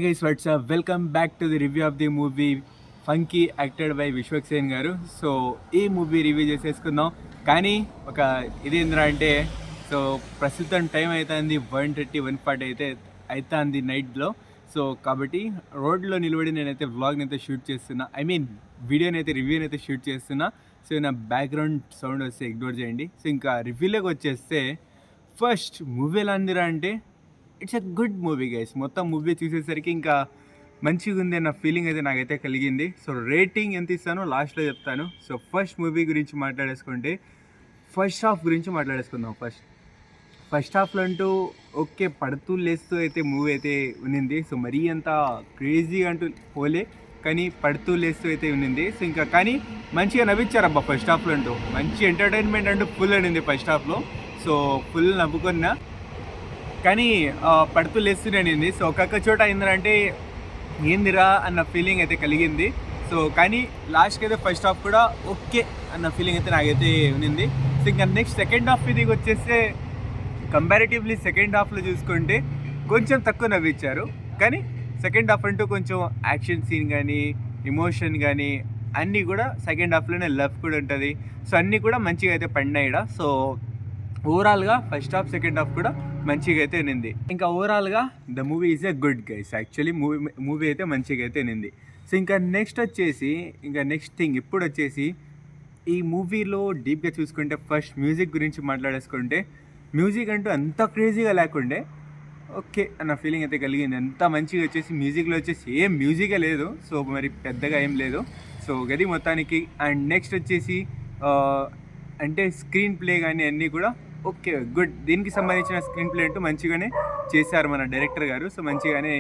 Hi guys WhatsApp welcome back to the review of the movie funky acted by Vishwaksen గారు. So ఈ movie review చేసేసుకుందాం. కానీ ఒక ఇదేంద్రా అంటే సో ప్రస్తుతం టైం అవుతుంది 1:30 1:40 అయితే అవుతుంది నైట్లో. సో కాబట్టి రోడ్లో నిలబడి నేనైతే వ్లాగ్ని అయితే షూట్ చేస్తున్నా, వీడియోని అయితే రివ్యూని అయితే షూట్ చేస్తున్నా. సో నా బ్యాక్గ్రౌండ్ సౌండ్ వస్తే ఇగ్నోర్ చేయండి. సో ఇంకా రివ్యూలోకి వచ్చేస్తే ఫస్ట్ మూవీ ఎలా అందిరా అంటే it's a good movie guys. మొత్తం మూవీ చూసేసరికి ఇంకా మంచిగా ఉంది అన్న ఫీలింగ్ అయితే నాకైతే కలిగింది. సో రేటింగ్ ఎంత ఇస్తానో లాస్ట్లో చెప్తాను. సో ఫస్ట్ మూవీ గురించి మాట్లాడేసుకుంటే ఫస్ట్ హాఫ్ గురించి మాట్లాడేసుకుందాం. ఫస్ట్ హాఫ్లో అంటూ ఓకే పడుతూ లేస్తూ అయితే మూవీ అయితే ఉన్నింది. సో మరీ అంత క్రేజీగా అంటూ పోలే, కానీ పడుతూ లేస్తూ అయితే ఉన్నింది. సో ఇంకా కానీ మంచిగా నవ్వించారబ్బా ఫస్ట్ హాఫ్లో అంటూ. మంచి ఎంటర్టైన్మెంట్ అంటూ ఫుల్ అనింది ఫస్ట్ హాఫ్లో. సో ఫుల్ నవ్వుకున్నా, కానీ పడుతూ లేస్తూనే అనింది. సో ఒక్కొక్క చోట అయిందంటే ఏందిరా అన్న ఫీలింగ్ అయితే కలిగింది. సో కానీ లాస్ట్కి అయితే ఫస్ట్ హాఫ్ కూడా ఓకే అన్న ఫీలింగ్ అయితే నాకైతే ఉన్నింది. సో ఇంకా నెక్స్ట్ సెకండ్ హాఫ్ ఇది వచ్చేస్తే కంపారిటివ్లీ సెకండ్ హాఫ్లో చూసుకుంటే కొంచెం తక్కువ నవ్వించారు. కానీ సెకండ్ హాఫ్ అంటూ కొంచెం యాక్షన్ సీన్ కానీ ఎమోషన్ కానీ అన్నీ కూడా సెకండ్ హాఫ్లోనే లవ్ కూడా ఉంటుంది. సో అన్నీ కూడా మంచిగా అయితే పడినాయి. సో ఓవరాల్గా ఫస్ట్ హాఫ్ సెకండ్ హాఫ్ కూడా మంచిగా అయితే నింది. ఇంకా ఓవరాల్గా the movie is a good guys. Actually movie అయితే మంచిగా అయితే నింది. సో ఇంకా నెక్స్ట్ థింగ్ ఇప్పుడు వచ్చేసి ఈ మూవీలో డీప్గా చూసుకుంటే ఫస్ట్ మ్యూజిక్ గురించి మాట్లాడేసుకుంటే మ్యూజిక్ అంటూ అంత క్రేజీగా లేకుండే ఓకే అన్న ఫీలింగ్ అయితే కలిగింది. అంత మంచిగా వచ్చేసి మ్యూజిక్లో వచ్చేసి ఏం మ్యూజికే లేదు. సో మరి పెద్దగా ఏం లేదు. సో గది మొత్తానికి. అండ్ నెక్స్ట్ వచ్చేసి అంటే స్క్రీన్ ప్లే కానీ అన్నీ కూడా ఓకే గుడ్. దీనికి సంబంధించిన స్క్రీన్ ప్లే అంటూ మంచిగానే చేశారు మన డైరెక్టర్ గారు. సో మంచిగానే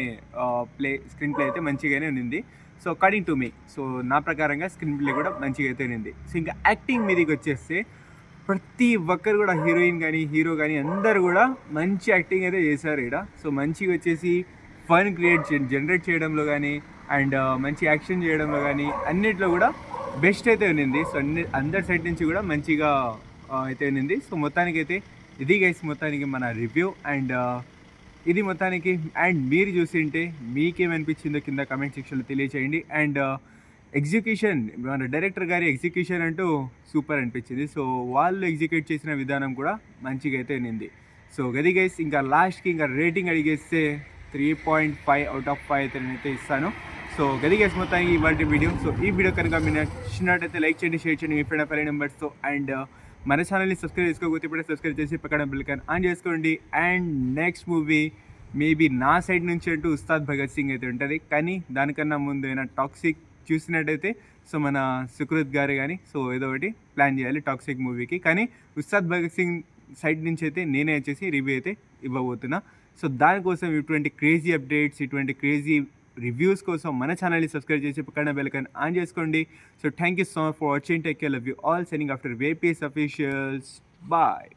స్క్రీన్ ప్లే అయితే మంచిగానే ఉంది. So according to me, so నా ప్రకారంగా స్క్రీన్ ప్లే కూడా మంచిగా అయితే ఉంది. సో ఇంకా యాక్టింగ్ మీదకి వచ్చేస్తే ప్రతి ఒక్కరు కూడా హీరోయిన్ కానీ హీరో కానీ అందరు కూడా మంచి యాక్టింగ్ అయితే చేశారు ఇక్కడ. సో మంచిగా వచ్చేసి ఫన్ జనరేట్ చేయడంలో కానీ అండ్ మంచి యాక్షన్ చేయడంలో కానీ అన్నిట్లో కూడా బెస్ట్ అయితే ఉన్నింది. సో అందరి సైడ్ నుంచి కూడా మంచిగా అయితే ఉన్నింది. సో మొత్తానికైతే ఇది గైస్ మొత్తానికి మన రివ్యూ. అండ్ ఇది మొత్తానికి. అండ్ మీరు చూసింటే మీకేమనిపించిందో కింద కామెంట్ సెక్షన్లో తెలియచేయండి. అండ్ ఎగ్జిక్యూషన్, మన డైరెక్టర్ గారి ఎగ్జిక్యూషన్ అంటూ సూపర్ అనిపించింది. సో వాళ్ళు ఎగ్జిక్యూట్ చేసిన విధానం కూడా మంచిగా అయితే ఉన్నింది. సో గది గైస్. ఇంకా లాస్ట్కి ఇంకా రేటింగ్ అడిగేస్తే 3.5 అవుట్ ఆఫ్ 5 అయితే నేనైతే ఇస్తాను. సో గది గైస్ మొత్తానికి ఇవాళ వీడియో. సో ఈ వీడియో కనుక మీరు నచ్చినట్టయితే లైక్ చేయండి, షేర్ చేయండి మీ ఫ్రెండ్ ఫైవ్ నెంబర్స్తో. అండ్ మన ఛానల్ని సబ్స్క్రైబ్ చేసుకోకపోతే ఇప్పుడే సబ్స్క్రైబ్ చేసి పక్కన బెల్ ఐకాన్ ఆన్ చేసుకోండి. అండ్ నెక్స్ట్ మూవీ మేబీ నా సైడ్ నుంచి అంటూ ఉస్తాద్ భగత్ సింగ్ అయితే ఉంటుంది. కానీ దానికన్నా ముందు ఏమైనా టాక్సిక్ చూసినట్టయితే సో మన సుకృత్ గారు కానీ సో ఏదో ఒకటి ప్లాన్ చేయాలి టాక్సిక్ మూవీకి. కానీ ఉస్తాద్ భగత్ సింగ్ సైడ్ నుంచి అయితే నేనే వచ్చేసి రివ్యూ అయితే ఇవ్వబోతున్నా. సో దానికోసం ఇటువంటి క్రేజీ అప్డేట్స్, ఇటువంటి క్రేజీ రివ్యూస్ కోసం మన ఛానల్ని సబ్స్క్రైబ్ చేసి పక్కన బెల్ ఐకాన్ ఆన్ చేసుకోండి. So thank you so much for watching. Take care, love you all. Signing after VPS officials. Bye.